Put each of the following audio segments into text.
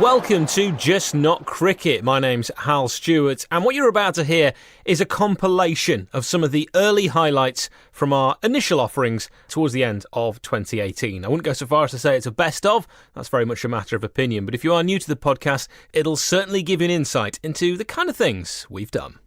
Welcome to Just Not Cricket. My name's Hal Stewart, and what you're about to hear is a compilation of some of the early highlights from our initial offerings towards the end of 2018. I wouldn't go so far as to say it's a best of, that's very much a matter of opinion, but if you are new to the podcast, it'll certainly give you an insight into the kind of things we've done.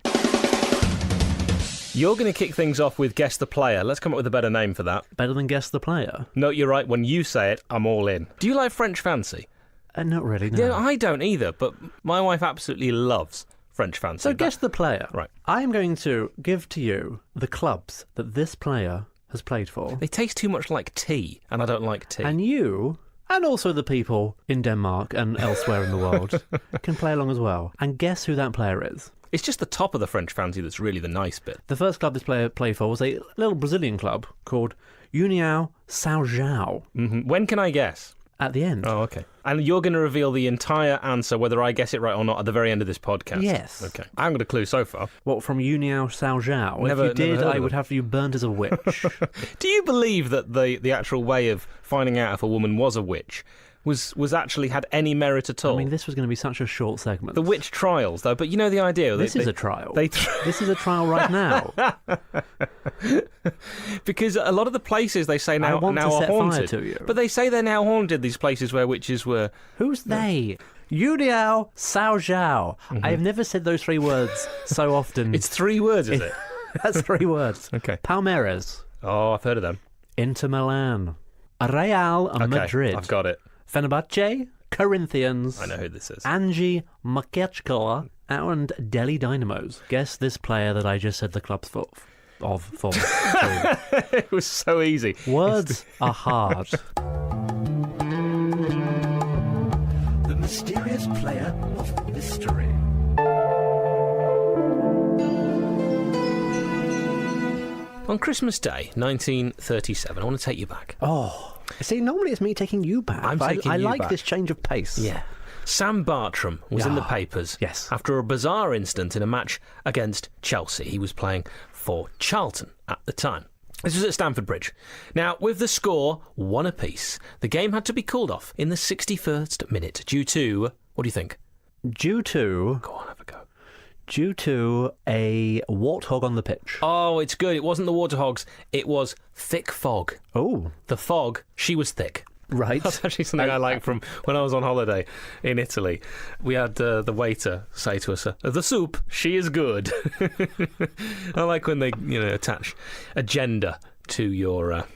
You're going to kick things off with Guess the Player. Let's come up with a better name for that. Better than Guess the Player? No, you're right. When you say it, I'm all in. Do you like French Fancy? Not really, no. Yeah, I don't either, but my wife absolutely loves French Fancy. So Guess the Player. Right. I am going to give to you the clubs that this player has played for. They taste too much like tea, and I don't like tea. And you, and also the people in Denmark and elsewhere in the world, can play along as well. And guess who that player is? It's just the top of the French Fancy that's really the nice bit. The first club this player played for was a little Brazilian club called União São João. Mm-hmm. When can I guess? At the end. Oh, okay. And you're going to reveal the entire answer, whether I guess it right or not, at the very end of this podcast? Yes. Okay. I haven't got a clue so far. What, from União São João? Never, if you did, I would them. have you burnt as a witch. Do you believe that the actual way of finding out if a woman was a witch was actually had any merit at all? I mean, this was going to be such a short segment. The witch trials, though, but you know the idea. This is a trial. This is a trial right now. Because a lot of the places they say now to are set haunted. fire to you. But they say they're now haunted, these places where witches were... Who's they? União São João. Mm-hmm. I have never said those three words so often. It's 3 words, is it? That's 3 words. Okay. Palmeiras. Oh, I've heard of them. Inter Milan. Real Madrid. I've got it. Fenerbahce. Corinthians. I know who this is. Angie Makechkala and Delhi Dynamos. Guess this player that I just said the club's for. It was so easy. Words are hard. The mysterious player of mystery. On Christmas Day, 1937, I want to take you back. Oh. See, normally it's me taking you back. I like this change of pace. Yeah. Sam Bartram was in the papers after a bizarre incident in a match against Chelsea. He was playing for Charlton at the time. This was at Stamford Bridge. Now, with the score 1 apiece, the game had to be called off in the 61st minute due to... What do you think? Due to... Go on, have a go. Due to a warthog on the pitch. Oh, it's good. It wasn't the Waterhogs. It was thick fog. Oh. The fog, she was thick. Right. That's actually something I like from when I was on holiday in Italy. We had the waiter say to us, the soup, she is good. I like when they attach a gender to your...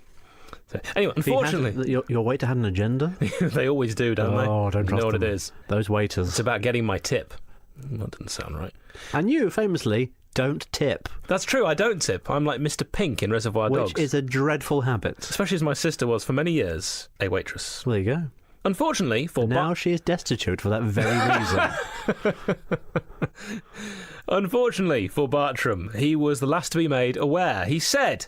Anyway, unfortunately... Your waiter had an agenda? They always do, don't they? Oh, don't trust them. You know what it is? Those waiters. It's about getting my tip. That doesn't sound right. And you, famously, don't tip. That's true, I don't tip. I'm like Mr. Pink in Reservoir Dogs. Which is a dreadful habit. Especially as my sister was for many years a waitress. There you go. Unfortunately for... Now she is destitute for that very reason. Unfortunately for Bartram, he was the last to be made aware. He said,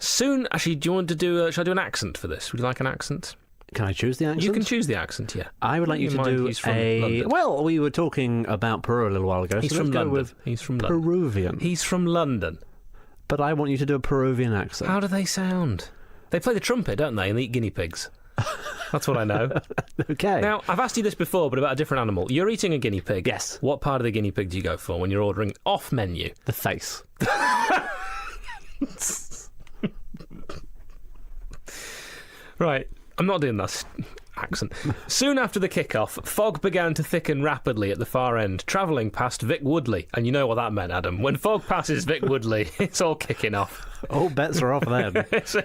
soon... Actually, do you want to do... should I do an accent for this? Would you like an accent? Can I choose the accent? You can choose the accent, yeah. I would like you to do London. Well, we were talking about Peru a little while ago. He's from London. He's from London. Peruvian. He's from London. But I want you to do a Peruvian accent. How do they sound? They play the trumpet, don't they, and they eat guinea pigs. That's what I know. Okay. Now, I've asked you this before, but about a different animal. You're eating a guinea pig. Yes. What part of the guinea pig do you go for when you're ordering off menu? The face. Right. I'm not doing that accent. Soon after the kick-off, fog began to thicken rapidly at the far end, travelling past Vic Woodley. And you know what that meant, Adam. When fog passes Vic Woodley, it's all kicking off. All bets are off then.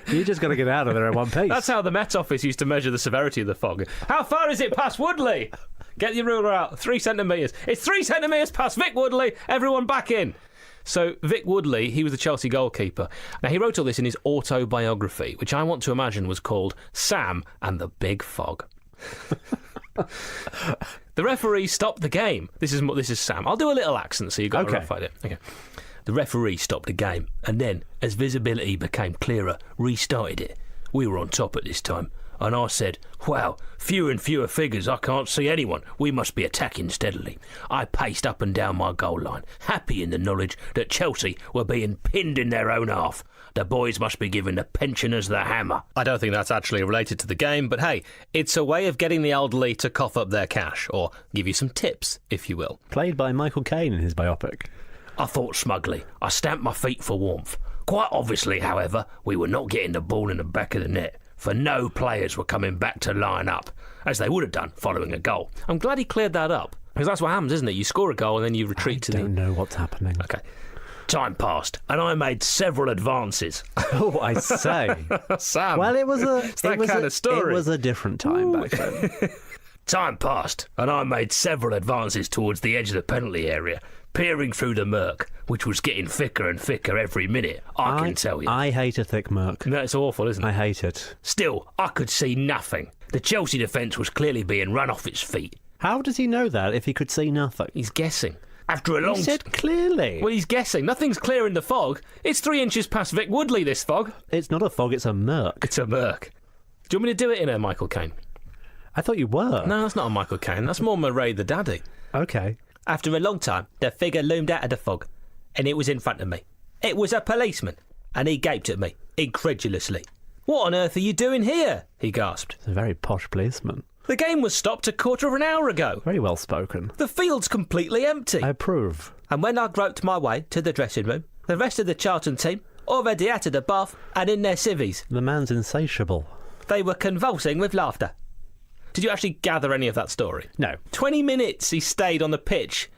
You just got to get out of there in one piece. That's how the Met Office used to measure the severity of the fog. How far is it past Woodley? Get your ruler out. 3 centimetres. It's 3 centimetres past Vic Woodley. Everyone back in. So Vic Woodley, he was the Chelsea goalkeeper. Now, he wrote all this in his autobiography, which I want to imagine was called Sam and the Big Fog. The referee stopped the game. This is Sam. I'll do a little accent so you've got a rough idea. Okay. The referee stopped the game, and then, as visibility became clearer, restarted it. We were on top at this time, and I said, "Wow, fewer and fewer figures, I can't see anyone. We must be attacking steadily." I paced up and down my goal line, happy in the knowledge that Chelsea were being pinned in their own half. The boys must be giving the pensioners the hammer. I don't think that's actually related to the game, but hey, it's a way of getting the elderly to cough up their cash, or give you some tips, if you will. Played by Michael Caine in his biopic. I thought smugly. I stamped my feet for warmth. Quite obviously, however, we were not getting the ball in the back of the net, for no players were coming back to line up, as they would have done following a goal. I'm glad he cleared that up, because that's what happens, isn't it? You score a goal and then you retreat to the... I don't know what's happening. Okay. Time passed, and I made several advances. Oh, I say. Sam, Well, it was a... it's that kind of story. It was a different time back then. Time passed, and I made several advances towards the edge of the penalty area, peering through the murk, which was getting thicker and thicker every minute, I can tell you. I hate a thick murk. No, it's awful, isn't it? I hate it. Still, I could see nothing. The Chelsea defence was clearly being run off its feet. How does he know that if he could see nothing? He's guessing. After a long... He said clearly. Well, he's guessing. Nothing's clear in the fog. It's 3 inches past Vic Woodley, this fog. It's not a fog, it's a murk. It's a murk. Do you want me to do it in a Michael Caine? I thought you were. No, that's not a Michael Caine. That's more Murray the Daddy. Okay. After a long time, the figure loomed out of the fog, and it was in front of me. It was a policeman, and he gaped at me, incredulously. "What on earth are you doing here?" he gasped. It's a very posh policeman. "The game was stopped a quarter of an hour ago. Very well spoken. The field's completely empty." I approve. And when I groped my way to the dressing room, the rest of the Charlton team, already out of the bath and in their civvies, The man's insatiable. they were convulsing with laughter. Did you actually gather any of that story? No. 20 minutes he stayed on the pitch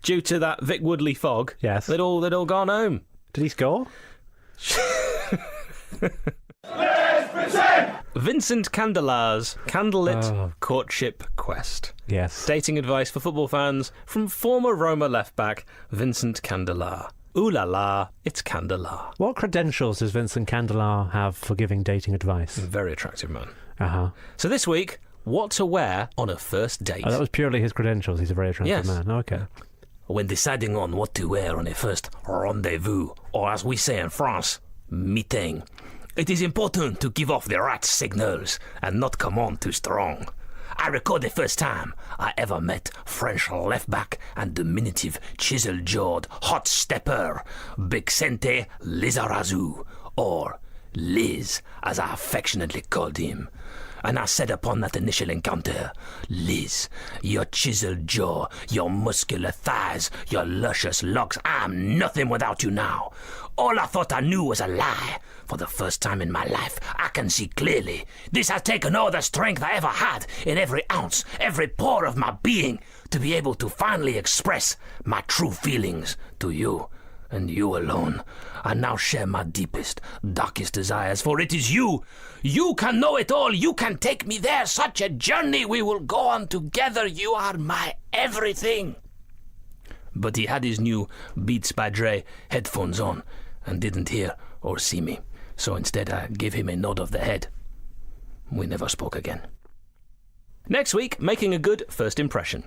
due to that Vic Woodley fog. Yes. They'd all gone home. Did he score? Vincent Candelar's candlelit courtship quest. Yes. Dating advice for football fans from former Roma left-back Vincent Candelar. Ooh la la, it's Candelar. What credentials does Vincent Candelar have for giving dating advice? Very attractive man. Uh-huh. So this week, what to wear on a first date. Oh, that was purely his credentials. He's a very attractive Yes. man. Okay. When deciding on what to wear on a first rendezvous, or as we say in France, meeting, it is important to give off the right signals and not come on too strong. I recall the first time I ever met French left-back and diminutive, chisel-jawed, hot-stepper, Bixente Lizarazu, or Liz, as I affectionately called him. And I said upon that initial encounter, "Liz, your chiseled jaw, your muscular thighs, your luscious locks, I'm nothing without you now. All I thought I knew was a lie. For the first time in my life, I can see clearly. This has taken all the strength I ever had in every ounce, every pore of my being, to be able to finally express my true feelings to you. And you alone. I now share my deepest, darkest desires, for it is you. You can know it all. You can take me there. Such a journey we will go on together. You are my everything." But he had his new Beats by Dre headphones on and didn't hear or see me. So instead I gave him a nod of the head. We never spoke again. Next week, making a good first impression.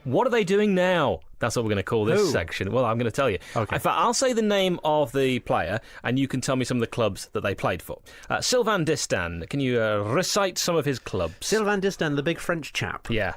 What are they doing now? That's what we're going to call this Who? section. Well, I'm going to tell you. Okay. In fact, I'll say the name of the player, and you can tell me some of the clubs that they played for. Sylvain Distin, can you recite some of his clubs? Sylvain Distin, the big French chap. Yeah.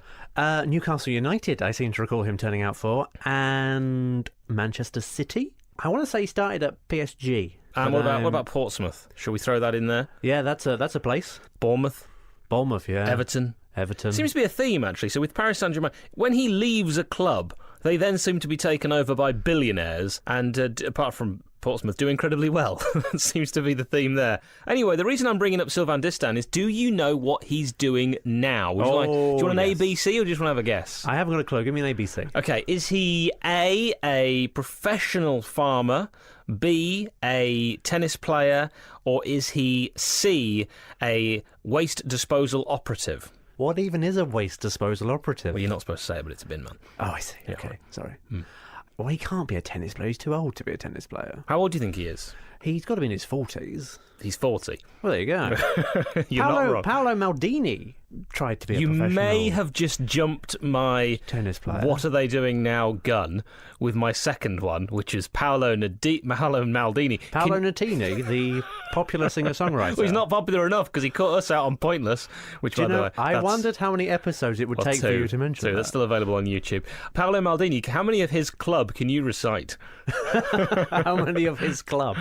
Newcastle United, I seem to recall him turning out for, and Manchester City. I want to say he started at PSG. And what about Portsmouth? Shall we throw that in there? Yeah, that's a place. Bournemouth? Bournemouth, yeah. Everton? Everton. Seems to be a theme, actually. So with Paris Saint-Germain, when he leaves a club, they then seem to be taken over by billionaires, and apart from Portsmouth, do incredibly well. That seems to be the theme there. Anyway, the reason I'm bringing up Sylvain Distin is, do you know what he's doing now? Do you want an yes. ABC, or do you just want to have a guess? I haven't got a clue. Give me an ABC. Okay, is he A, professional farmer, B, a tennis player, or is he C, a waste disposal operative? What even is a waste disposal operative? Well, you're not supposed to say it, but it's a bin man. Oh, I see. Yeah, Okay, right. sorry. Well, he can't be a tennis player. He's too old to be a tennis player. How old do you think he is? He's got to be in his 40s. He's 40. Well, there you go. You're not wrong. Paolo Maldini tried to be a You professional may have just jumped my tennis player. "what are they doing now" gun with my second one, which is Paolo Maldini. Paolo Nutini, the popular singer-songwriter. Well, he's not popular enough because he caught us out on Pointless, which, Do you by the know, way... I wondered how many episodes it would take for you to mention that. That's still available on YouTube. Paolo Maldini, how many of his club can you recite? How many of his club?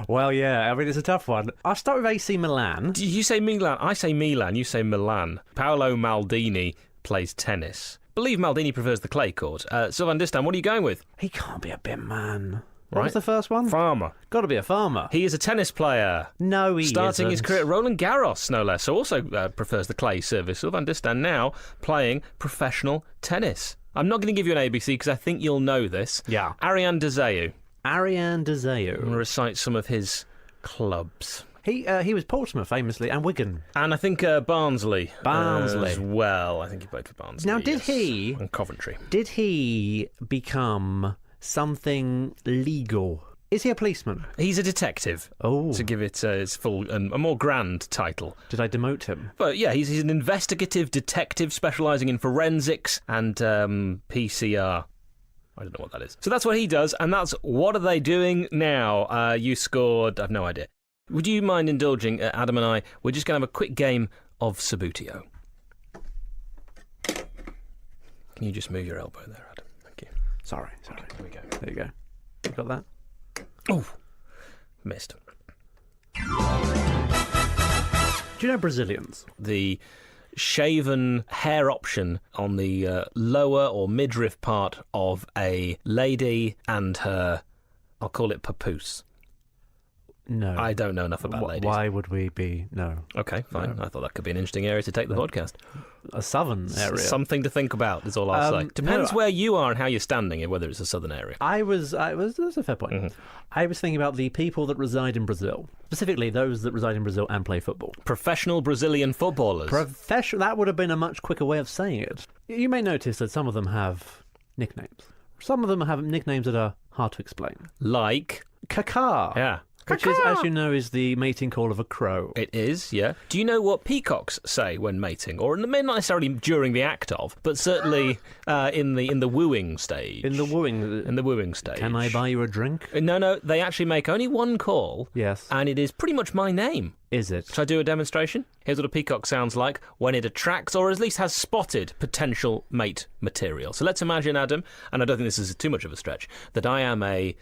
Well, yeah, I mean, it's a tough one. I'll start with AC Milan. You say Milan, I say Milan, you say Milan. Paolo Maldini plays tennis. Believe Maldini prefers the clay court. Sylvan Distan, what are you going with? He can't be a bin man. What Right. was the first one? Farmer. Got to be a farmer. He is a tennis player. No, he Starting his isn't. career at Roland Garros, no less, so also prefers the clay service. Sylvan Distan now playing professional tennis. I'm not going to give you an ABC because I think you'll know this. Yeah. Ariane Deseu. Ariane I'm going to Deseu. recite some of his clubs. He was Portsmouth famously and Wigan. And I think Barnsley. Barnsley. As well. I think he played for Barnsley. Now, did yes. he- And Coventry. Did he become something legal? Is he a policeman? He's a detective. Oh, To give it its full and a more grand title. did I demote him? But yeah, he's an investigative detective specialising in forensics and PCR. I don't know what that is. So that's what he does, and that's what are they doing now? You scored, I've no idea. Would you mind indulging Adam and I? We're just going to have a quick game of Sabutio. Can you just move your elbow there, Adam? Thank you. Sorry. Here we go. There you go. You got that? Oh, missed. Do you know Brazilians? The shaven hair option on the lower or midriff part of a lady and her, I'll call it papoose. No. I don't know enough about ladies. Why would we be? No. Okay, fine. I thought that could be an interesting area to take the podcast. A southern area. Something to think about is all I'll say. Depends no, where you are and how you're standing, whether it's a southern area. That's a fair point. Mm-hmm. I was thinking about the people that reside in Brazil, specifically those that reside in Brazil and play football. Professional Brazilian footballers. That would have been a much quicker way of saying it. You may notice that some of them have nicknames. Some of them have nicknames that are hard to explain. Like, Kaká. yeah. Which is, as you know, is the mating call of a crow. It is, yeah. Do you know what peacocks say when mating? Or not necessarily during the act of, but certainly in the wooing stage. In the wooing. In the wooing stage. Can I buy you a drink? No, they actually make only one call. Yes. And it is pretty much my name. Is it? Shall I do a demonstration? Here's what a peacock sounds like when it attracts, or at least has spotted, potential mate material. So let's imagine, Adam, and I don't think this is too much of a stretch, that I am a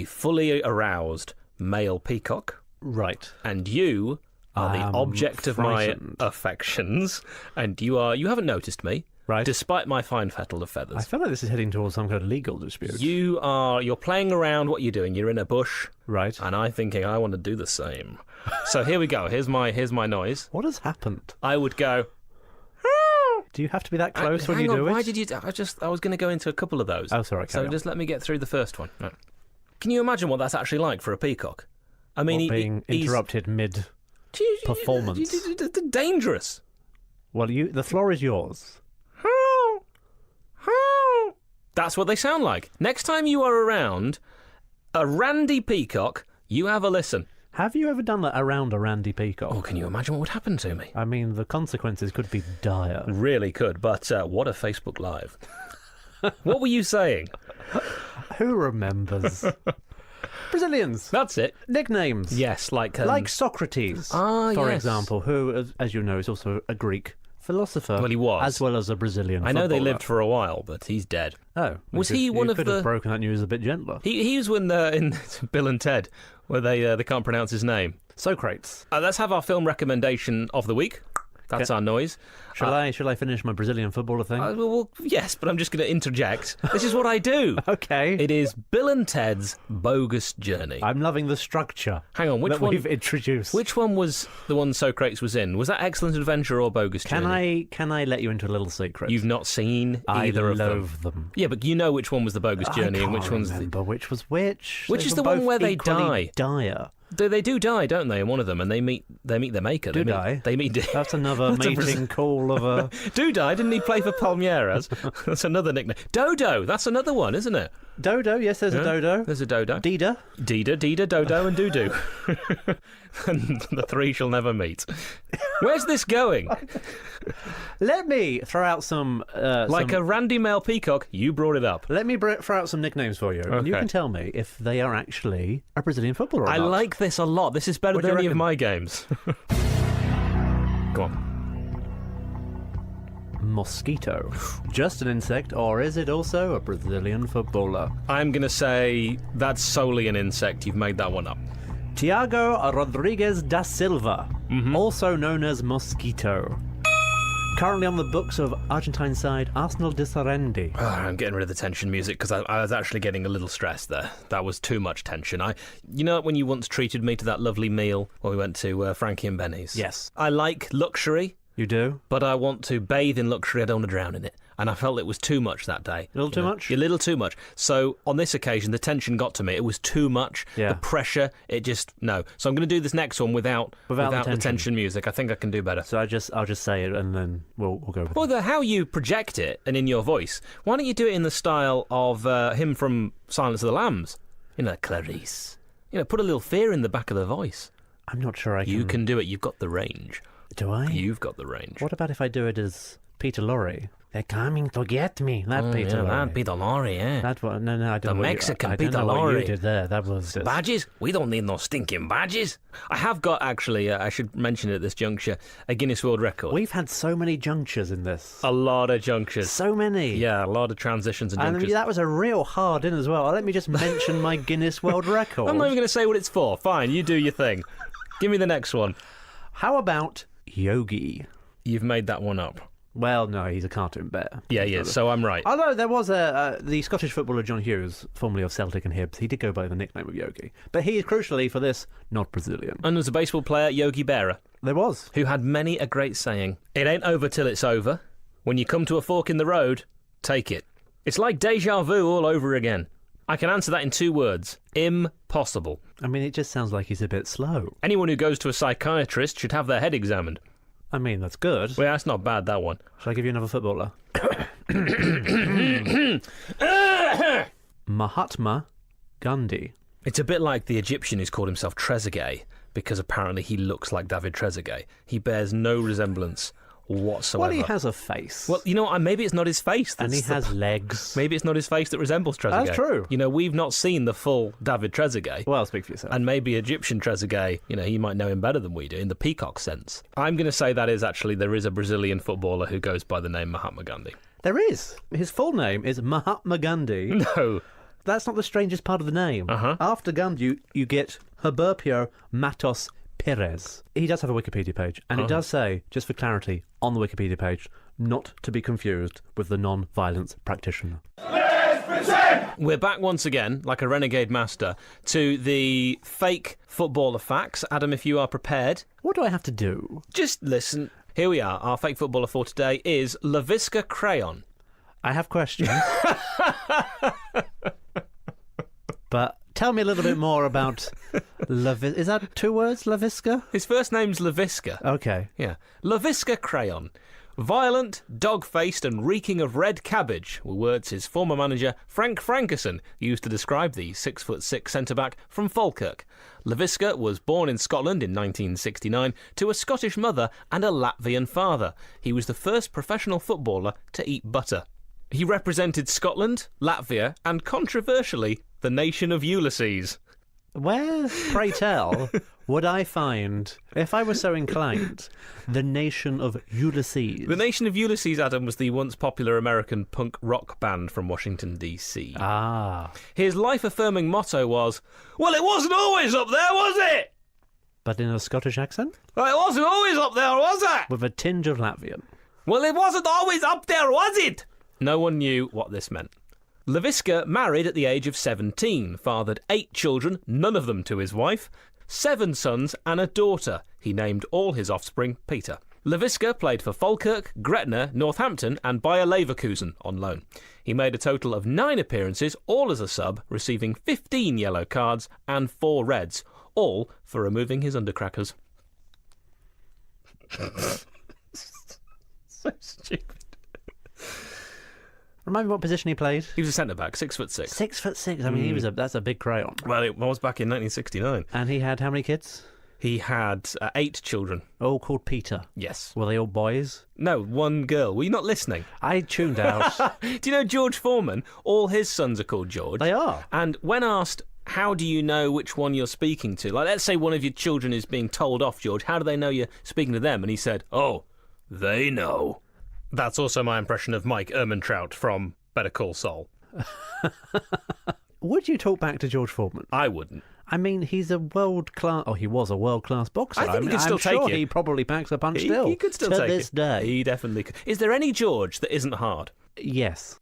fully aroused male peacock, Right. and you are the object of frightened. my affections, and you haven't noticed me, Right. despite my fine fettle of feathers. I feel like this is heading towards some kind of legal dispute. You're playing around. What are you doing? You're in a bush, Right. and I'm thinking I want to do the same. So here we go. Here's my noise. What has happened? I would go. Do you have to be that close when Hang you on, do it? why did you? I was going to go into a couple of those. Oh, sorry. So Carry on. just let me get through the first one. Right. Can you imagine what that's actually like for a peacock? I mean, being he's interrupted mid. performance. Dangerous. Well, the floor is yours. That's what they sound like. Next time you are around a randy peacock, you have a listen. Have you ever done that around a randy peacock? Oh, can you imagine what would happen to me? I mean, the consequences could be dire. Really could, but what a Facebook Live. What were you saying? Who remembers? Brazilians. That's it. Nicknames. Yes, like Socrates, Ah, for yes. example, who, as you know, is also a Greek philosopher. Well, he was. As well as a Brazilian I know they footballer. lived for a while, but he's dead. Oh. Was you he could- one you of could the- have broken that news a bit gentler. He was in Bill and Ted, where they can't pronounce his name. Socrates. Let's have our film recommendation of the week. That's our noise. Shall I finish my Brazilian footballer thing? Well, yes, but I'm just going to interject. This is what I do. Okay. It is Bill and Ted's Bogus Journey. I'm loving the structure. Hang on, which that one? we've introduced. Which one was the one Socrates was in? Was that Excellent Adventure or Bogus Journey? Can I let you into a little secret? You've not seen either I of them. love them. Yeah, but you know which one was the Bogus Journey I and can't which one's remember which was which. Which They is were the one both where they equally dire. They do die, don't they? In one of them, and they meet their maker. Do they? die? They meet. That's another That's a mating call of a. Do die? Didn't he play for Palmeiras? That's another nickname. Dodo. That's another one, isn't it? Dodo, yes, there's a dodo. There's a dodo. Dida. Dida, dodo, and doo-doo. And the three shall never meet. Where's this going? Let me throw out some... Like a Randy Male Peacock, you brought it up. Let me throw out some nicknames for you. And you Okay. can tell me if they are actually a Brazilian footballer or I not. like this a lot. This is better What do than you any of reckon? my games. Go on. Mosquito. Just an insect, or is it also a Brazilian footballer? I'm going to say that's solely an insect. You've made that one up. Tiago Rodrigues da Silva, also known as Mosquito. Currently on the books of Argentine side Arsenal de Sarandi. Oh, I'm getting rid of the tension music because I was actually getting a little stressed there. That was too much tension. You know when you once treated me to that lovely meal when we went to Frankie and Benny's? Yes. I like luxury, You do? but I want to bathe in luxury. I don't want to drown in it. And I felt it was too much that day. A little too much? A little too much. So on this occasion, the tension got to me. It was too much. Yeah. The pressure, it just, no. So I'm going to do this next one without the tension music. I think I can do better. So I'll just say it and then we'll go with it. Well, how you project it and in your voice, why don't you do it in the style of him from Silence of the Lambs? You know, Clarice. You know, put a little fear in the back of the voice. I'm not sure I can... You can do it. You've got the range. Do I? You've got the range. What about if I do it as Peter Lorre? They're coming to get me. That Peter yeah, Lorre. that Peter Lorre, yeah. That one, no, I don't The know what Mexican I don't Peter know what you Lorre. did there. That was just... Badges? We don't need no stinking badges. I have got, actually, I should mention it at this juncture, a Guinness World Record. We've had so many junctures in this. A lot of junctures. So many. Yeah, a lot of transitions and And junctures. that was a real hard in as well. Let me just mention my Guinness World Record. I'm not even going to say what it's for. Fine, you do your thing. Give me the next one. How about Yogi? You've made that one up. Well, no, he's a cartoon bear. Yeah, he is, so I'm right. Although there was the Scottish footballer John Hughes, formerly of Celtic and Hibs, he did go by the nickname of Yogi. But he is, crucially for this, not Brazilian. And there's a baseball player, Yogi Berra, There was. who had many a great saying. It ain't over till it's over. When you come to a fork in the road, take it. It's like deja vu all over again. I can answer that in 2 words. Impossible. I mean, it just sounds like he's a bit slow. Anyone who goes to a psychiatrist should have their head examined. I mean, that's good. Well, that's not bad, that one. Shall I give you another footballer? Mahatma Gandhi. It's a bit like the Egyptian who's called himself Trezeguet, because apparently he looks like David Trezeguet. He bears no resemblance whatsoever. Well, he has a face. Well, you know what? Maybe it's not his face. and he that's has legs. Maybe it's not his face that resembles Trezeguet. That's true. You know, we've not seen the full David Trezeguet. Well, speak for yourself. And maybe Egyptian Trezeguet, you know, he might know him better than we do in the peacock sense. I'm going to say there is a Brazilian footballer who goes by the name Mahatma Gandhi. There is. His full name is Mahatma Gandhi. No. That's not the strangest part of the name. Uh-huh. After Gandhi, you get Herberpio Matos Perez. He does have a Wikipedia page, and it does say, just for clarity, on the Wikipedia page, not to be confused with the non-violence practitioner. We're back once again, like a renegade master, to the fake footballer facts. Adam, if you are prepared, What do I have to do? just listen. Here we are. Our fake footballer for today is LaVisca Crayon. I have questions. But tell me a little bit more about Is that 2 words, LaVisca? His first name's LaVisca. Okay. Yeah. LaVisca Crayon. Violent, dog-faced and reeking of red cabbage were words his former manager Frank Frankerson used to describe the 6'6" centre-back from Falkirk. LaVisca was born in Scotland in 1969 to a Scottish mother and a Latvian father. He was the first professional footballer to eat butter. He represented Scotland, Latvia and, controversially, the nation of Ulysses. Where, pray tell, would I find, if I were so inclined, the nation of Ulysses? The nation of Ulysses, Adam, was the once popular American punk rock band from Washington, D.C. Ah. His life-affirming motto was, "Well, it wasn't always up there, was it?" But in a Scottish accent? Well, it wasn't always up there, was it? With a tinge of Latvian. Well, it wasn't always up there, was it? No one knew what this meant. LaVisca married at the age of 17, fathered 8 children, none of them to his wife, 7 sons and a daughter. He named all his offspring Peter. LaVisca played for Falkirk, Gretna, Northampton and Bayer Leverkusen on loan. He made a total of 9 appearances, all as a sub, receiving 15 yellow cards and 4 reds, all for removing his undercrackers. So stupid. Remind me what position he played? He was a centre-back, 6'6". 6'6". I mean, that's a big crayon. Well, it was back in 1969. And he had how many kids? He had 8 children. All called Peter. Yes. Were they all boys? No, 1 girl. Were you not listening? I tuned out. Do you know George Foreman? All his sons are called George. They are. And when asked, how do you know which one you're speaking to? Like, let's say one of your children is being told off, George. How do they know you're speaking to them? And he said, oh, they know. That's also my impression of Mike Ehrmantraut from Better Call Saul. Would you talk back to George Foreman? I wouldn't. I mean, he's a world-class... Oh, he was a world-class boxer. I think he could still take sure it. He probably packs a punch still. He could still to take this it. day. He definitely could. Is there any George that isn't hard? Yes.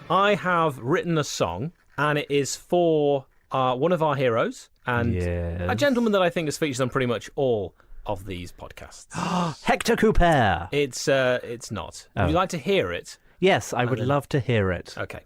I have written a song, and it is for one of our heroes, and a gentleman that I think has featured on pretty much all of these podcasts. Hector Couper. It's not. Oh. Would you like to hear it? Yes, I would love to hear it. Okay.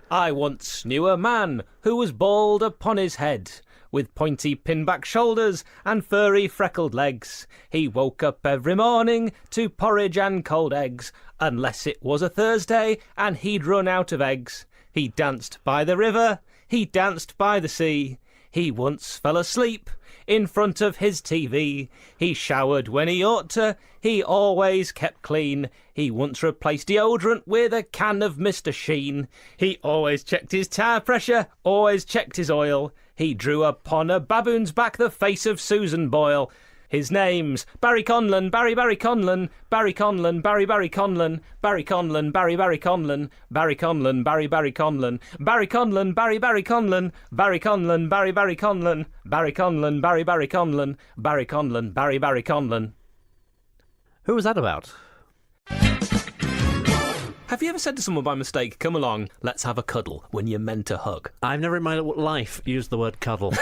I once knew a man who was bald upon his head, with pointy pinback shoulders and furry freckled legs. He woke up every morning to porridge and cold eggs, unless it was a Thursday and he'd run out of eggs. He danced by the river, he danced by the sea. He once fell asleep in front of his TV. He showered when he ought to, he always kept clean. He once replaced deodorant with a can of Mr. Sheen. He always checked his tire pressure, always checked his oil. He drew upon a baboon's back the face of Susan Boyle. His name's Barry Conlon, Barry Conlon, Barry Conlon, Barry Conlon, Barry Conlon, Barry Conlon, Barry Conlon, Barry Conlon, Barry Conlon, Barry Conlon, Barry Conlon, Barry Conlon, Barry Conlon, Barry Conlon, Barry Conlon, Barry Conlon. Who was that about? Have you ever said to someone by mistake, come along, let's have a cuddle, when you're meant to hug? I've never in my life used the word cuddle.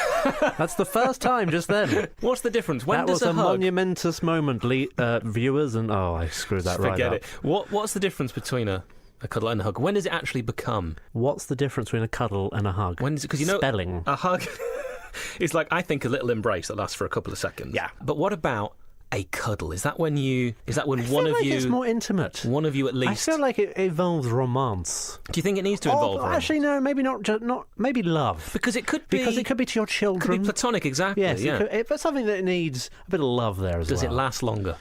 That's the first time just then. What's the difference? When that does was a hug... monumentous moment, viewers, and I screwed that right Forget up. it. What's the difference between a cuddle and a hug? When does it actually become? What's the difference between a cuddle and a hug? When is it? Because you know, spelling. A hug is like, I think, a little embrace that lasts for a couple of seconds. Yeah. But what about a cuddle? Is that when you? Is that when I one feel of like you? It's more intimate. One of you at least. I feel like it involves romance. Do you think it needs to involve romance? Actually, no. Maybe not. Maybe love. Because it could be. Because it could be to your children. Could be platonic, exactly. Yes. Yeah. But something that needs a bit of love there as well. Does it last longer?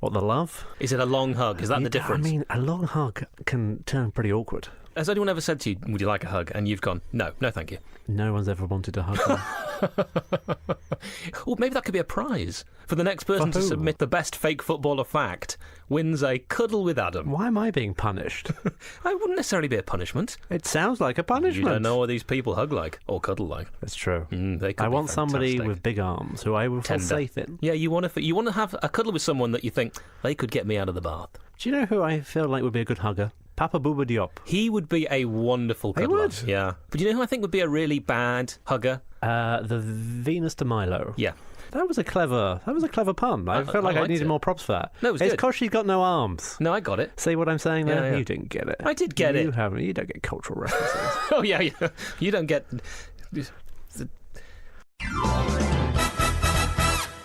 What, the love? Is it a long hug? Is that the difference? I mean, a long hug can turn pretty awkward. Has anyone ever said to you, would you like a hug? And you've gone, no, thank you. No one's ever wanted to hug me. Well, maybe that could be a prize. For the next person to submit the best fake footballer fact wins a cuddle with Adam. Why am I being punished? It wouldn't necessarily be a punishment. It sounds like a punishment. You don't know what these people hug like or cuddle like. That's true. They could I be want somebody fantastic. with big arms who I will feel Tender. safe in. Yeah, you want to have a cuddle with someone that you think they could get me out of the bath. Do you know who I feel like would be a good hugger? Papa Bouba Diop. He would be a wonderful cuddler. He would? Yeah. But you know who I think would be a really bad hugger? The Venus de Milo. Yeah. That was a clever pun. I felt like I liked needed it. more props for that. No, it was It's good. because she's got no arms. No, I got it. See what I'm saying there? Yeah, yeah. You didn't get it. I did get You it. haven't. You don't get cultural references. Oh, yeah. You don't get...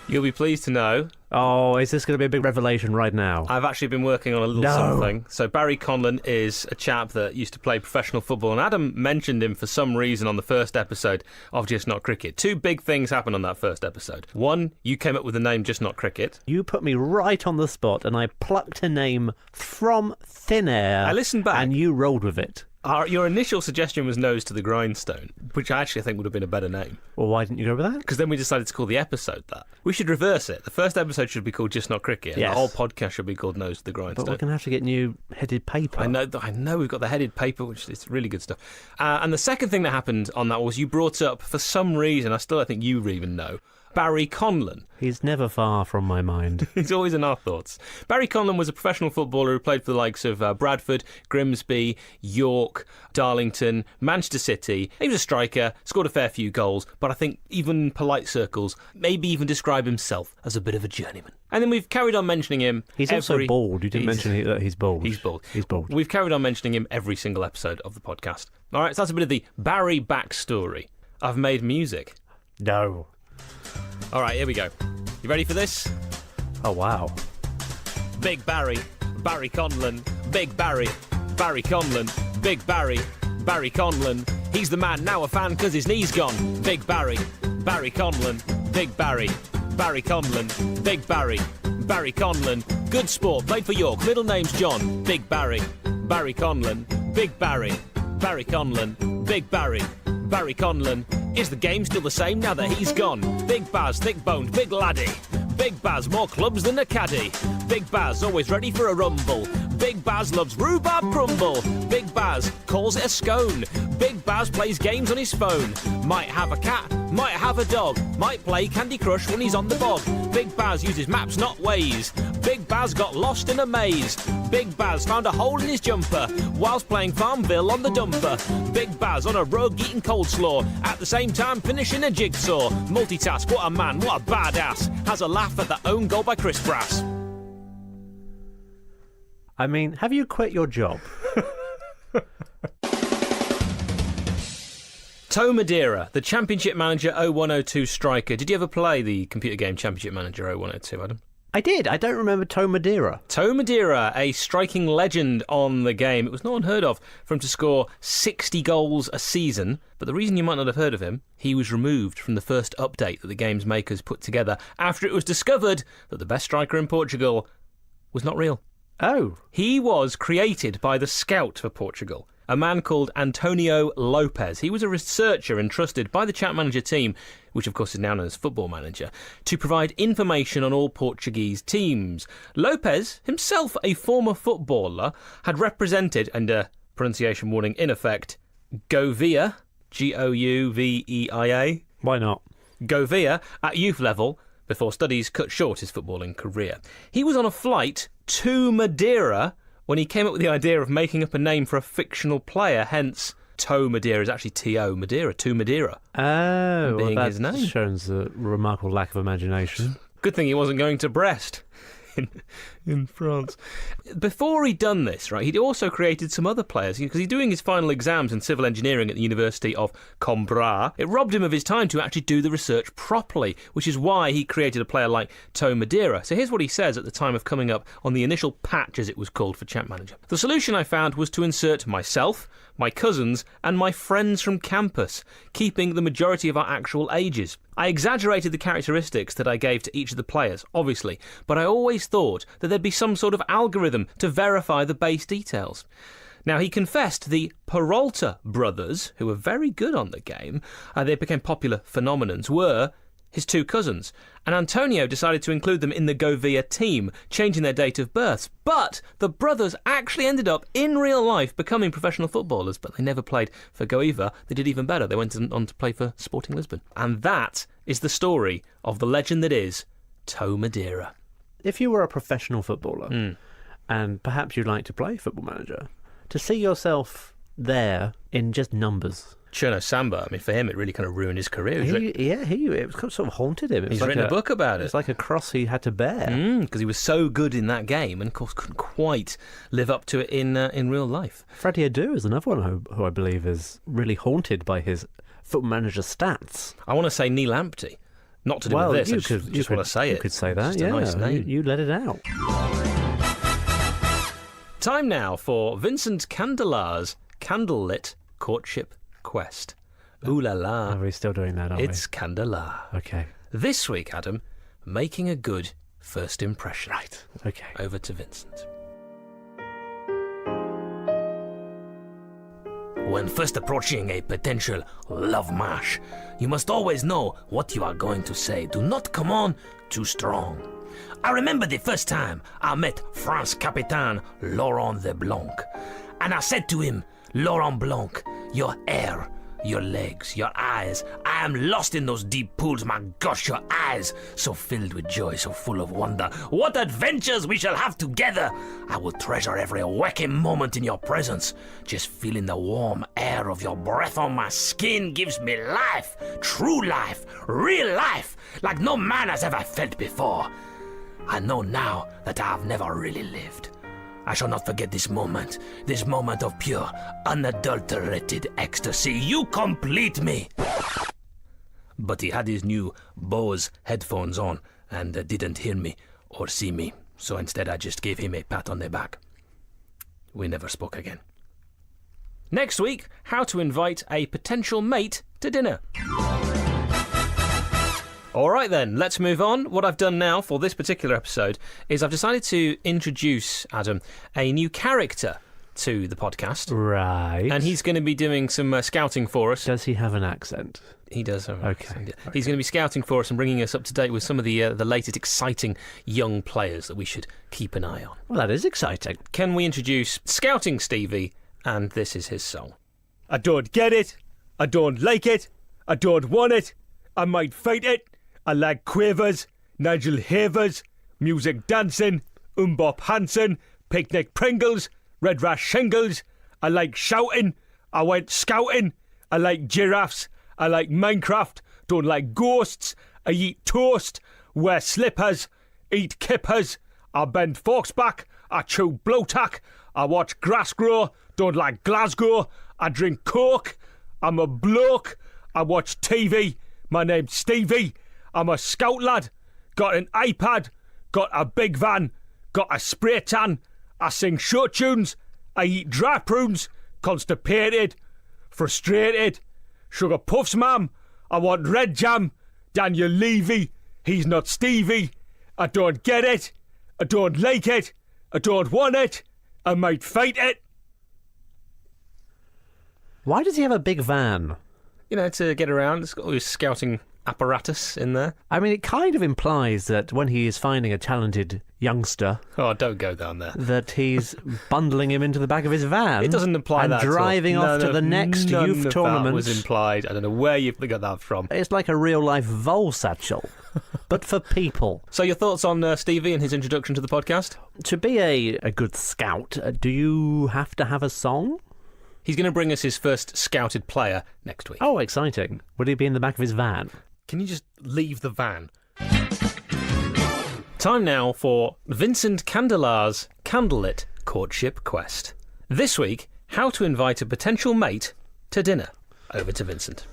You'll be pleased to know Oh, is this going to be a big revelation right now? I've actually been working on a little something. So Barry Conlon is a chap that used to play professional football, and Adam mentioned him for some reason on the first episode of Just Not Cricket. 2 big things happened on that first episode. One, you came up with the name Just Not Cricket. You put me right on the spot, and I plucked a name from thin air. I listened back. And you rolled with it. Your initial suggestion was Nose to the Grindstone, which I actually think would have been a better name. Well, why didn't you go with that? Because then we decided to call the episode that. We should reverse it. The first episode should be called Just Not Cricket, and Yes. the whole podcast should be called Nose to the But Grindstone. we're going to have to get new headed paper. I know we've got the headed paper, which is really good stuff. And the second thing that happened on that was you brought up, for some reason, I still don't think you even know, Barry Conlon. He's never far from my mind. He's always in our thoughts. Barry Conlon was a professional footballer who played for the likes of Bradford, Grimsby, York, Darlington, Manchester City. He was a striker, scored a fair few goals, but I think even in polite circles, maybe even describe himself as a bit of a journeyman. And then we've carried on mentioning him. He's also bald. You didn't mention that he's bald. He's bald. He's bald. We've carried on mentioning him every single episode of the podcast. All right, so that's a bit of the Barry backstory. I've made music. No. All right, here we go. You ready for this? Oh, wow. Big Barry, Barry Conlon, Big Barry. Barry Conlon, Big Barry, Barry Conlon. He's the man, now a fan 'cause his knee's gone. Big Barry, Barry Conlon, Big Barry, Barry Conlon, Big Barry, Barry Conlon. Good sport, played for York, middle name's John. Big Barry, Barry Conlon, Big Barry, Barry Conlon, Big Barry, Barry Conlon. Is the game still the same now that he's gone? Big Baz, thick-boned, big laddie. Big Baz, more clubs than a caddy. Big Baz, always ready for a rumble. Big Baz loves rhubarb crumble. Big Baz calls it a scone. Big Baz plays games on his phone. Might have a cat, might have a dog. Might play Candy Crush when he's on the bog. Big Baz uses maps, not Waze. Big Baz got lost in a maze. Big Baz found a hole in his jumper whilst playing Farmville on the dumper. Big Baz on a rug eating coleslaw, at the same time finishing a jigsaw. Multitask, what a man, what a badass. Has a laugh at that own goal by Chris Brass. I mean, have you quit your job? Toe Madeira, the Championship Manager 0102 striker. Did you ever play the computer game Championship Manager 0102, Adam? I did. I don't remember Toe Madeira. Toe Madeira, a striking legend on the game. It was not unheard of for him to score 60 goals a season. But the reason you might not have heard of him, he was removed from the first update that the game's makers put together after it was discovered that the best striker in Portugal was not real. Oh. He was created by the scout for Portugal, a man called Antonio Lopes. He was a researcher entrusted by the Chat Manager team, which of course is now known as Football Manager, to provide information on all Portuguese teams. Lopes, himself a former footballer, had represented, and pronunciation warning in effect, Govia, Gouveia. Why not? Govia at youth level, before studies cut short his footballing career. He was on a flight to Madeira when he came up with the idea of making up a name for a fictional player, hence Toe Madeira is actually T.O. Madeira, to Madeira. Oh, being well, his that name. shows a remarkable lack of imagination. Good thing he wasn't going to Brest in France. Before he'd done this, right, he'd also created some other players, because he's doing his final exams in civil engineering at the University of Coimbra. It robbed him of his time to actually do the research properly, which is why he created a player like Toe Madeira. So here's what he says at the time of coming up on the initial patch, as it was called, for Chat Manager. The solution I found was to insert myself, my cousins, and my friends from campus, keeping the majority of our actual ages. I exaggerated the characteristics that I gave to each of the players, obviously, but I always thought that there'd be some sort of algorithm to verify the base details. Now, he confessed the Peralta brothers, who were very good on the game, they became popular phenomenons, were his two cousins, and Antonio decided to include them in the Govia team, changing their date of births. But the brothers actually ended up, in real life, becoming professional footballers, but they never played for Goiva. They did even better. They went on to play for Sporting Lisbon. And that is the story of the legend that is Toe Madeira. If you were a professional footballer, and perhaps you'd like to play Football Manager, to see yourself there in just numbers. Cherno Samba, I mean, for him, it really kind of ruined his career. It sort of haunted him. He's written a book about it. It's like a cross he had to bear. Because he was so good in that game and, of course, couldn't quite live up to it in real life. Freddie Adu is another one who I believe is really haunted by his Football Manager stats. I want to say Neil Lamptey. Not to do with this, I just want to say it. You could say that, it's a nice name. You let it out. Time now for Vincent Candelar's candlelit courtship quest. Ooh la la. Are we still doing that, aren't It's Candelar. Okay. This week, Adam, making a good first impression. Right. Okay. Over to Vincent. When first approaching a potential love match, you must always know what you are going to say. Do not come on too strong. I remember the first time I met France Capitaine Laurent de Blanc, and I said to him, Laurent Blanc, your hair, your legs, your eyes, I am lost in those deep pools. My gosh, your eyes, so filled with joy, so full of wonder. What adventures we shall have together. I will treasure every waking moment in your presence. Just feeling the warm air of your breath on my skin gives me life, true life, real life, like no man has ever felt before. I know now that I have never really lived. I shall not forget this moment of pure, unadulterated ecstasy. You complete me. But he had his new Bose headphones on and didn't hear me or see me, so instead I just gave him a pat on the back. We never spoke again. Next week, how to invite a potential mate to dinner. All right then, let's move on. What I've done now for this particular episode is I've decided to introduce, Adam, a new character to the podcast. Right. And he's going to be doing some scouting for us. Does he have an accent? He does have an Okay. accent. He's going to be scouting for us and bringing us up to date with some of the latest exciting young players that we should keep an eye on. Well, that is exciting. Can we introduce Scouting Stevie? And this is his song. I don't get it. I don't like it. I don't want it. I might fight it. I like quavers, Nigel Havers, music dancing, Bob Hansen, picnic Pringles, red rash shingles. I like shouting. I went scouting. I like giraffes. I like Minecraft. Don't like ghosts. I eat toast. Wear slippers. Eat kippers. I bend forks back. I chew blowtack. I watch grass grow. Don't like Glasgow. I drink Coke. I'm a bloke. I watch TV. My name's Stevie. I'm a scout lad. Got an iPad. Got a big van. Got a spray tan. I sing show tunes. I eat dry prunes. Constipated. Frustrated. Sugar puffs, ma'am. I want red jam. Daniel Levy. He's not Stevie. I don't get it. I don't like it. I don't want it. I might fight it. Why does he have a big van? You know, to get around. It's got all his scouting apparatus in there. I mean, it kind of implies that when he is finding a talented youngster, Oh, don't go down there. that he's bundling him into the back of his van. It doesn't imply and that at all. driving off to the next none youth of tournament. That was implied. I don't know where you've got that from. It's like a real-life vole satchel, but for people. So your thoughts on Stevie and his introduction to the podcast? To be a good scout, do you have to have a song? He's going to bring us his first scouted player next week. Oh, exciting. Would he be in the back of his van? Can you just leave the van? Time now for Vincent Candelar's Candlelit Courtship Quest. This week, how to invite a potential mate to dinner. Over to Vincent.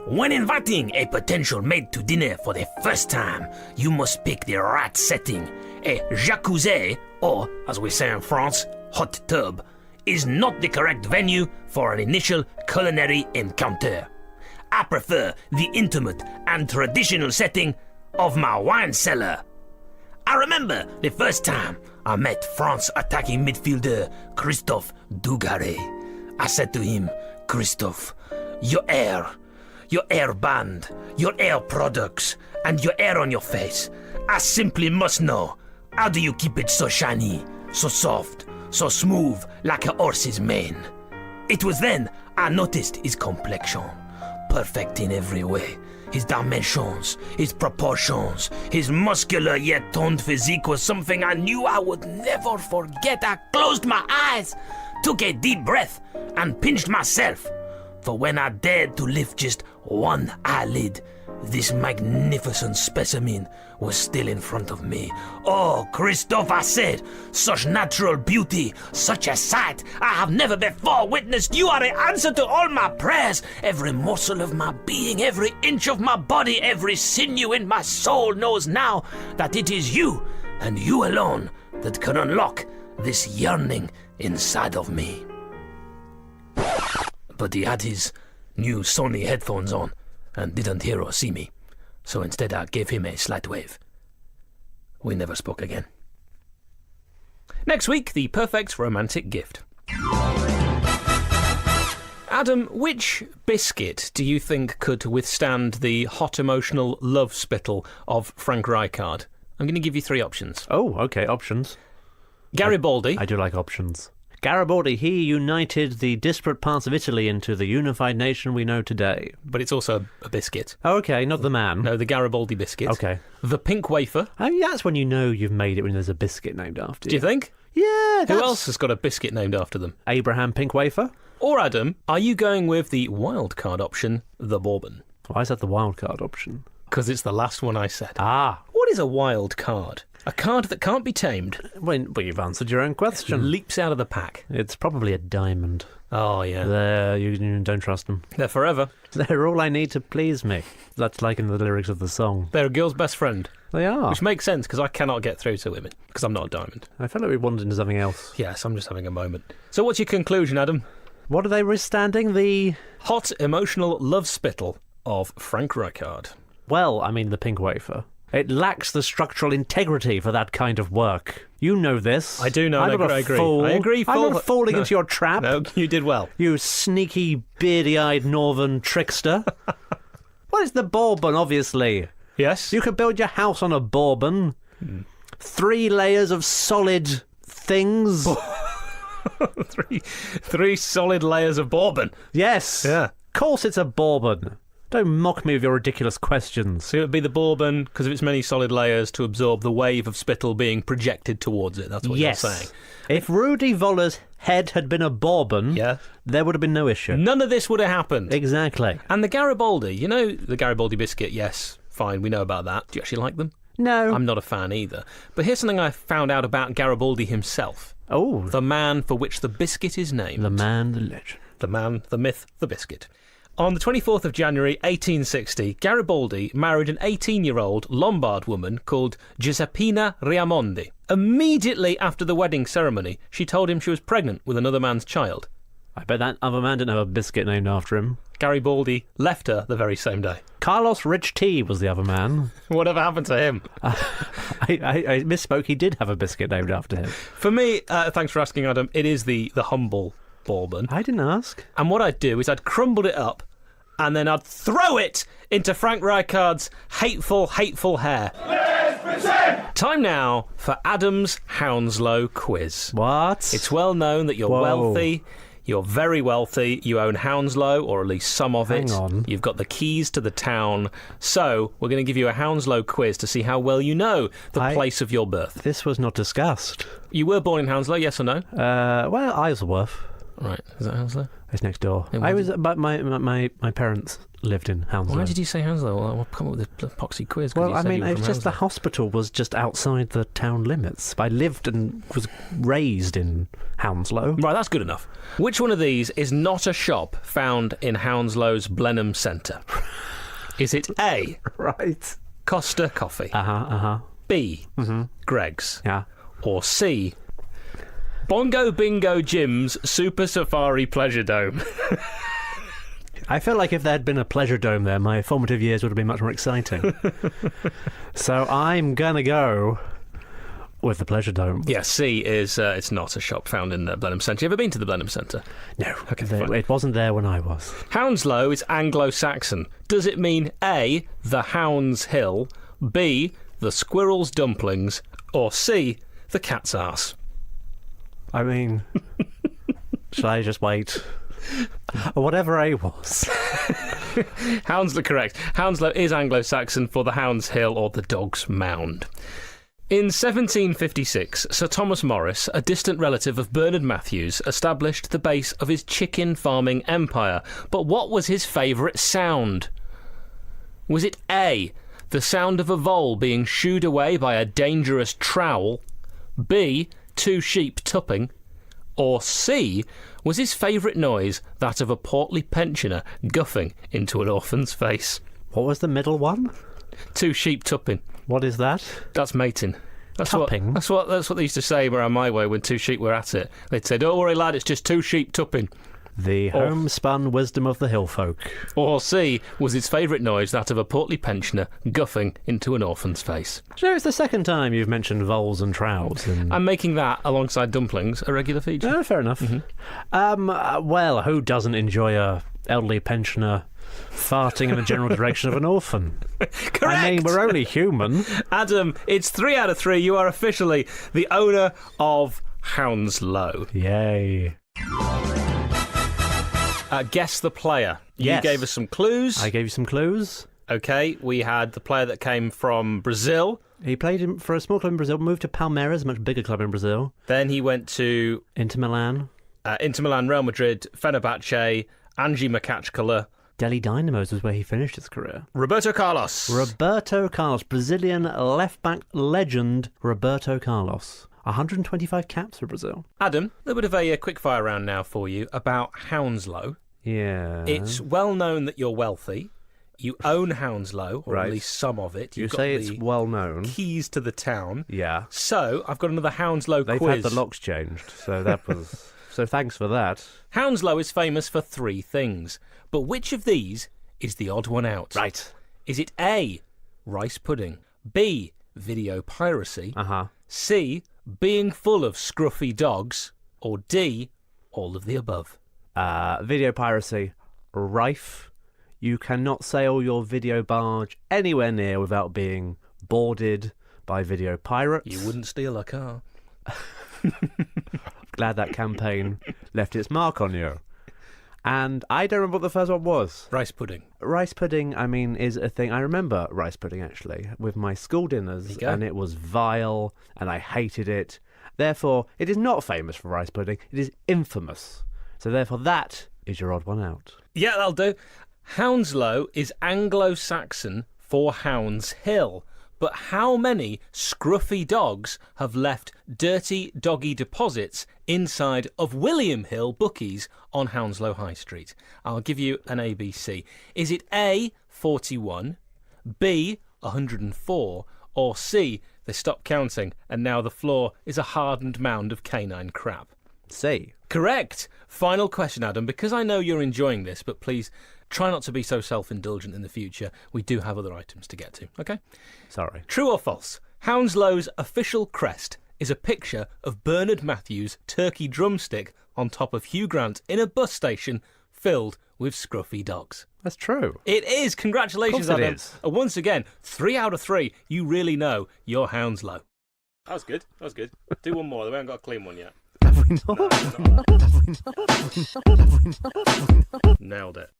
When inviting a potential mate to dinner for the first time, you must pick the right setting. A jacuzzi, or as we say in France, hot tub, is not the correct venue for an initial culinary encounter. I prefer the intimate and traditional setting of my wine cellar. I remember the first time I met France attacking midfielder Christophe Dugarry. I said to him, Christophe, your hair band, your hair products, and your hair on your face. I simply must know, how do you keep it so shiny, so soft, so smooth like a horse's mane? It was then I noticed his complexion, perfect in every way. His dimensions, his proportions, his muscular yet toned physique was something I knew I would never forget. I closed my eyes, took a deep breath, and pinched myself. For when I dared to lift just one eyelid, this magnificent specimen was still in front of me. Oh, Christophe, I said, such natural beauty, such a sight I have never before witnessed. You are the answer to all my prayers. Every morsel of my being, every inch of my body, every sinew in my soul knows now that it is you, and you alone, that can unlock this yearning inside of me. But he had his new Sony headphones on and didn't hear or see me, so instead I gave him a slight wave. We never spoke again. Next week, the perfect romantic gift. Adam, which biscuit do you think could withstand the hot emotional love spittle of Frank Rijkaard? I'm going to give you three options. Oh, okay, options. Garibaldi. I do like options. Garibaldi, he united the disparate parts of Italy into the unified nation we know today. But it's also a biscuit. Okay, not the man. No, the Garibaldi biscuit. Okay. The pink wafer. I mean, that's when you know you've made it, when there's a biscuit named after you. Do you think? Yeah, Who else has got a biscuit named after them? Abraham Pink Wafer? Or, Adam, are you going with the wild card option, the bourbon? Why is that the wild card option? Because it's the last one I said. Ah, What is a wild card? A card that can't be tamed. Well, you've answered your own question. Leaps out of the pack. It's probably a diamond. Oh, yeah. There, you don't trust them. They're forever. They're all I need to please me. That's like in the lyrics of the song. They're a girl's best friend. They are. Which makes sense, because I cannot get through to women, because I'm not a diamond. I felt like we wandered into something else. Yes, I'm just having a moment. So what's your conclusion, Adam? What are they withstanding? The... Hot, emotional love spittle of Frank Rijkaard. Well, I mean the pink wafer. It lacks the structural integrity for that kind of work. You know this. I do know, I'm and not I a agree. fool. I agree, I'm fool. not falling No. into your trap. No, you did well. You sneaky, beardy-eyed northern trickster. What is the bourbon, obviously? Yes? You could build your house on a bourbon. 3 layers of solid things. Three solid layers of bourbon. Yes. Yeah. Of course it's a bourbon. Don't mock me with your ridiculous questions. So it would be the bourbon, because of its many solid layers, to absorb the wave of spittle being projected towards it. That's what Yes. you're saying. If Rudy Voller's head had been a bourbon, Yeah. there would have been no issue. None of this would have happened. Exactly. And the Garibaldi, you know the Garibaldi biscuit, yes, fine, we know about that. Do you actually like them? No. I'm not a fan either. But here's something I found out about Garibaldi himself. Oh, The man for which the biscuit is named. the man, the legend. The man, the myth, the biscuit. On the 24th of January 1860, Garibaldi married an 18-year-old Lombard woman called Giuseppina Riamondi. Immediately after the wedding ceremony, she told him she was pregnant with another man's child. I bet that other man didn't have a biscuit named after him. Garibaldi left her the very same day. Carlos Rich T was the other man. Whatever happened to him? I misspoke. He did have a biscuit named after him. For me, thanks for asking, Adam, it is the humble bourbon. I didn't ask. And what I'd do is I'd crumble it up and then I'd throw it into Frank Rijkaard's hateful, hateful hair. Time now for Adam's Hounslow quiz. What? It's well known that you're Whoa. wealthy. You're very wealthy. You own Hounslow, or at least some of it. Hang on. You've got the keys to the town. So we're going to give you a Hounslow quiz to see how well you know the place of your birth. This was not discussed. You were born in Hounslow, yes or no? Well, Isleworth. Right. Is that Hounslow? It's next door. Yeah, why But my parents lived in Hounslow. Why did you say Hounslow? Well, I'll come up with a poxy quiz. 'cause Well, you I said mean, you were it's from just the Hounslow. hospital was just outside the town limits. I lived and was raised in Hounslow. Right, that's good enough. Which one of these is not a shop found in Hounslow's Blenheim Centre? Is it A, Right. Costa Coffee, Uh-huh. B, Greg's, Yeah. or C, Bongo Bingo Jim's Super Safari Pleasure Dome? I feel like if there had been a pleasure dome there, my formative years would have been much more exciting. So I'm gonna go with the pleasure dome. Yeah, C is it's not a shop found in the Blenheim Centre. You ever been to the Blenheim Centre? No, fine. it wasn't there when I was. Hounslow is Anglo-Saxon. Does it mean A, the Hound's Hill, B, the Squirrel's Dumplings, or C, the Cat's Arse? I mean, shall I just wait? Whatever A was. Hounslow, correct. Hounslow is Anglo-Saxon for the Hound's Hill or the Dog's Mound. In 1756, Sir Thomas Morris, a distant relative of Bernard Matthews, established the base of his chicken farming empire. But what was his favourite sound? Was it A, the sound of a vole being shooed away by a dangerous trowel, B, 2 sheep tupping, or C, was his favourite noise that of a portly pensioner guffing into an orphan's face? What was the middle one? 2 sheep tupping. What is that? That's mating. That's Tupping? That's what they used to say around my way when 2 sheep were at it. They'd say, "Don't worry, lad, it's just 2 sheep tupping." The homespun wisdom of the hill folk. Or C, was his favourite noise that of a portly pensioner guffing into an orphan's face? Do you know, it's the second time you've mentioned voles and trouts. And... I'm making that, alongside dumplings, a regular feature. Oh, fair enough. Well, who doesn't enjoy a elderly pensioner farting in the general direction of an orphan? Correct! I mean, we're only human. Adam, it's 3 out of 3. You are officially the owner of Hounslow. Yay. Guess the player. Yes. You gave us some clues. I gave you some clues. Okay, we had the player that came from Brazil. He played for a small club in Brazil, moved to Palmeiras, a much bigger club in Brazil, Then he went to Inter Milan. Inter Milan, Real Madrid, Fenerbahce, Angie Makachkala, Delhi Dynamos was where he finished his career. Roberto Carlos. Roberto Carlos, Brazilian left-back legend Roberto Carlos. 125 caps for Brazil. Adam, a little bit of a quick fire round now for you about Hounslow. Yeah. It's well known that you're wealthy. You own Hounslow, or Right. at least some of it. You You've say got it's the well known. keys to the town. Yeah. So, I've got another Hounslow They've quiz. had the locks changed, so that was... So thanks for that. Hounslow is famous for 3 things, but which of these is the odd one out? Right. Is it A, rice pudding, B, video piracy, Uh-huh. C, being full of scruffy dogs, or D, all of the above? Video piracy, rife. You cannot sail your video barge anywhere near without being boarded by video pirates. You wouldn't steal a car. Glad that campaign left its mark on you. And I don't remember what the first one was. Rice pudding. Rice pudding, I mean, is a thing. I remember rice pudding, actually, with my school There dinners, you go. and it was vile, and I hated it. Therefore, it is not famous for rice pudding. It is infamous. So therefore, that is your odd one out. Yeah, that'll do. Hounslow is Anglo-Saxon for Hounds Hill. But how many scruffy dogs have left dirty doggy deposits inside of William Hill bookies on Hounslow High Street? I'll give you an ABC. Is it A, 41, B, 104, or C, they stopped counting and now the floor is a hardened mound of canine crap? C. Correct. Final question, Adam, because I know you're enjoying this, but please try not to be so self-indulgent in the future. We do have other items to get to, okay? Sorry. True or false? Hounslow's official crest is a picture of Bernard Matthews' turkey drumstick on top of Hugh Grant in a bus station filled with scruffy dogs. That's true. It is. Congratulations, Of course it Adam. is. Once again, 3 out of 3. You really know you're Hounslow. That was good. That was good. Do one more. We haven't got a clean one yet. Have we not? Nailed it.